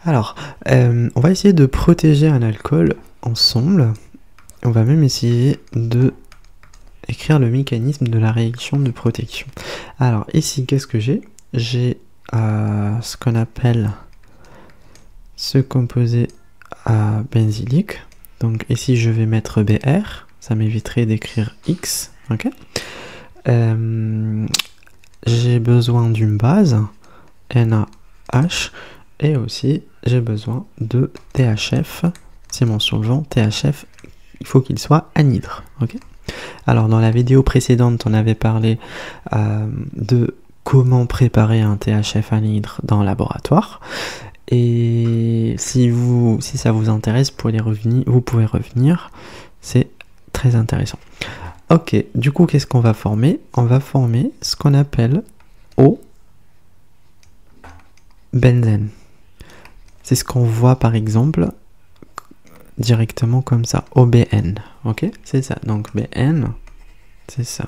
Alors, on va essayer de protéger un alcool ensemble. On va même essayer de écrire le mécanisme de la réaction de protection. Alors ici, qu'est-ce que j'ai? J'ai ce qu'on appelle ce composé benzylique. Donc ici, je vais mettre Br. Ça m'éviterait d'écrire X. Ok. J'ai besoin d'une base, NaH, et aussi j'ai besoin de THF. C'est mon solvant THF. Il faut qu'il soit anhydre. Ok. Alors dans la vidéo précédente, on avait parlé de comment préparer un THF anhydre dans le laboratoire. Et si ça vous intéresse, vous pouvez revenir. C'est très intéressant. Ok, du coup, qu'est-ce qu'on va former? On va former ce qu'on appelle O-benzène. C'est ce qu'on voit par exemple directement comme ça, OBN. Ok, c'est ça. Donc BN, c'est ça.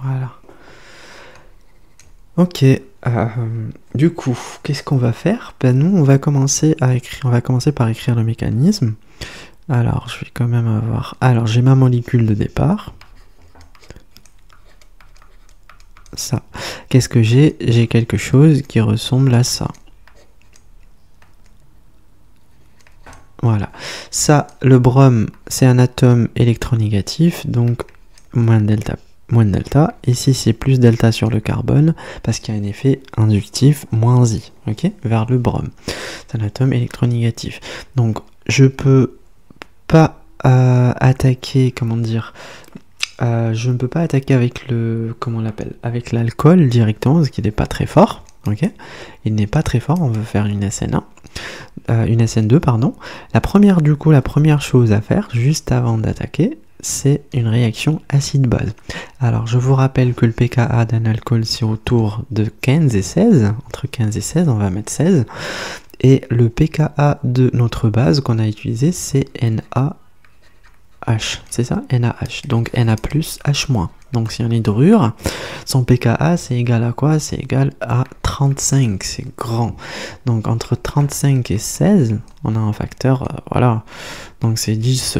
Voilà. Ok. Du coup, qu'est-ce qu'on va faire? Ben nous, on va commencer par écrire le mécanisme. Alors, je vais quand même avoir... Alors, j'ai ma molécule de départ. Ça. Qu'est-ce que j'ai? J'ai quelque chose qui ressemble à ça. Voilà. Ça, le brome, c'est un atome électronégatif, donc moins delta. Ici, c'est plus delta sur le carbone, parce qu'il y a un effet inductif, moins I, ok, vers le brome. C'est un atome électronégatif. Donc, je peux pas attaquer, comment dire, je ne peux pas attaquer avec le, comment on l'appelle, avec l'alcool directement, parce qu'il n'est pas très fort, ok. Il n'est pas très fort, on veut faire une SN1. Une SN2, pardon. La première chose à faire, juste avant d'attaquer, c'est une réaction acide-base. Alors, je vous rappelle que le pKa d'un alcool, c'est autour de 15 et 16. Entre 15 et 16, on va mettre 16. Et le pKa de notre base qu'on a utilisé, c'est NaH. C'est ça? NaH. Donc, Na+, H-. Donc, c'est un hydrure. Son pKa, c'est égal à quoi? C'est égal à 35. C'est grand. Donc, entre 35 et 16, on a un facteur, voilà. Donc, c'est 10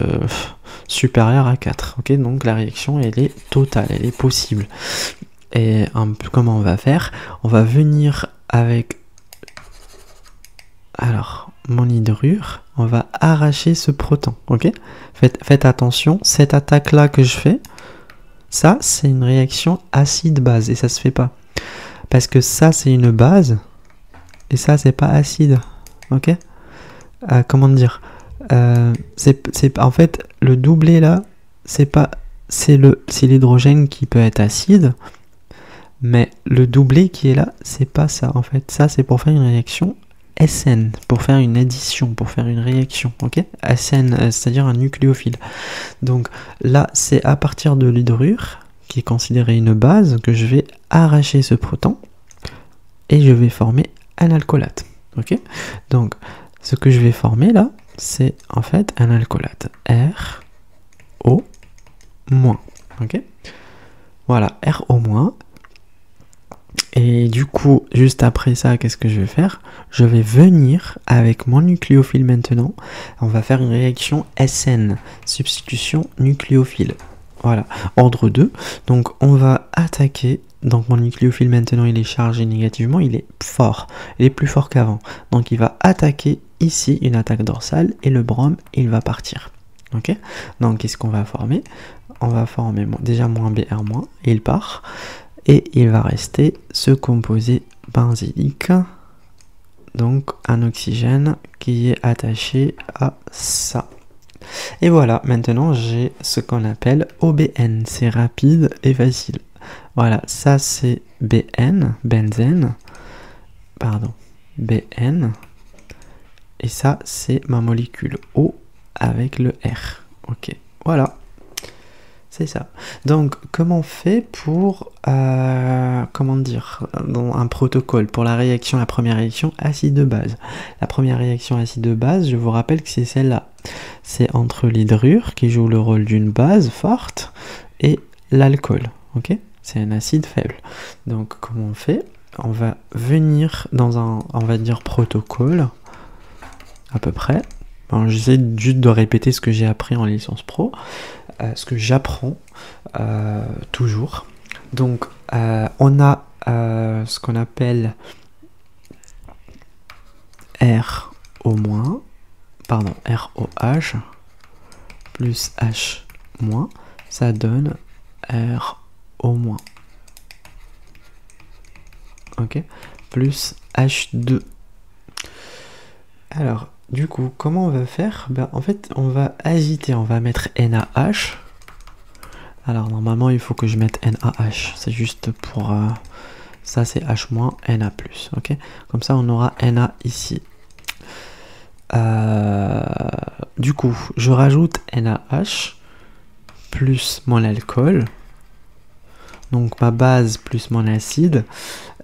supérieur à 4. Ok, donc, la réaction, elle est totale. Elle est possible. Et comment on va faire? On va venir avec... Alors, mon hydrure, on va arracher ce proton. Ok? Faites attention. Cette attaque-là que je fais... Ça, c'est une réaction acide-base et ça se fait pas. Parce que ça, c'est une base et ça, c'est pas acide. Ok? Comment dire? En fait, le doublé là, c'est l'hydrogène qui peut être acide, mais le doublé qui est là, c'est pas ça. En fait, ça, c'est pour faire une réaction SN, pour faire une addition, pour faire une réaction, ok? SN, c'est-à-dire un nucléophile. Donc là, c'est à partir de l'hydrure, qui est considérée une base, que je vais arracher ce proton, et je vais former un alcoolate, ok? Donc, ce que je vais former là, c'est en fait un alcoolate, RO-, ok? Voilà, RO-. Et du coup, juste après ça, qu'est-ce que je vais faire? Je vais venir avec mon nucléophile maintenant. On va faire une réaction SN, substitution nucléophile. Voilà, ordre 2. Donc, on va attaquer. Donc, mon nucléophile maintenant, il est chargé négativement. Il est fort. Il est plus fort qu'avant. Donc, il va attaquer ici une attaque dorsale. Et le brome, il va partir. Ok? Donc, qu'est-ce qu'on va former? On va former déjà moins Br-, et il part. Et il va rester ce composé benzylique, donc un oxygène qui est attaché à ça. Et voilà, maintenant j'ai ce qu'on appelle OBN, c'est rapide et facile. Voilà, ça c'est BN, benzène, pardon, BN, et ça c'est ma molécule O avec le R. Ok, voilà. C'est ça. Donc, comment on fait pour, comment dire, dans un protocole pour la première réaction acide-base? La première réaction acide-base, je vous rappelle que c'est celle-là. C'est entre l'hydrure, qui joue le rôle d'une base forte, et l'alcool, ok? C'est un acide faible. Donc, comment on fait? on va venir dans un, on va dire, protocole, à peu près. Bon, j'essaie juste de répéter ce que j'ai appris en licence pro, ce que j'apprends toujours. Donc, on a ce qu'on appelle R au moins, pardon, R au H plus H moins, ça donne R au moins. Ok, plus H2. Alors, du coup, comment on va faire? Ben, en fait, on va agiter, on va mettre NaH. Alors, normalement, il faut que je mette NaH. C'est juste pour... ça, c'est H-, Na+. Ok, comme ça, on aura Na ici. Du coup, je rajoute NaH plus mon alcool. Donc, ma base plus mon acide.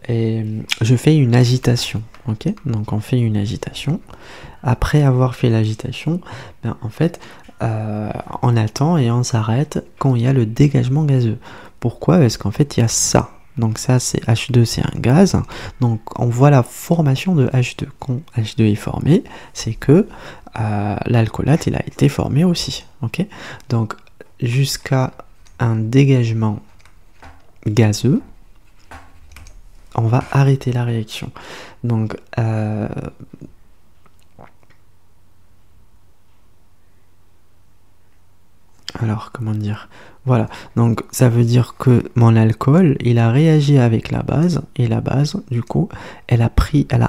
Et je fais une agitation, ok? Donc on fait une agitation. Après avoir fait l'agitation, ben, en fait, on attend et on s'arrête quand il y a le dégagement gazeux. Pourquoi? Parce qu'en fait, il y a ça. Donc ça, c'est H2, c'est un gaz. Donc on voit la formation de H2. Quand H2 est formé, c'est que l'alcoolate, il a été formé aussi, ok? Donc jusqu'à un dégagement gazeux, on va arrêter la réaction. Donc, alors, comment dire? Voilà. Donc, ça veut dire que mon alcool, il a réagi avec la base, et la base, du coup, elle a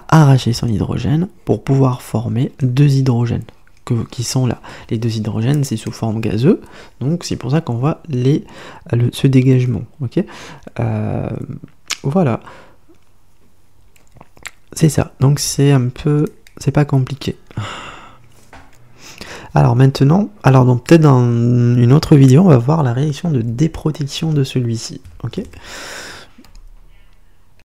arraché son hydrogène pour pouvoir former deux hydrogènes qui sont là. Les deux hydrogènes, c'est sous forme gazeuse, donc c'est pour ça qu'on voit ce dégagement. Ok, voilà. C'est ça, donc c'est un peu, c'est pas compliqué. Alors maintenant, donc peut-être dans une autre vidéo, on va voir la réaction de déprotection de celui-ci, ok?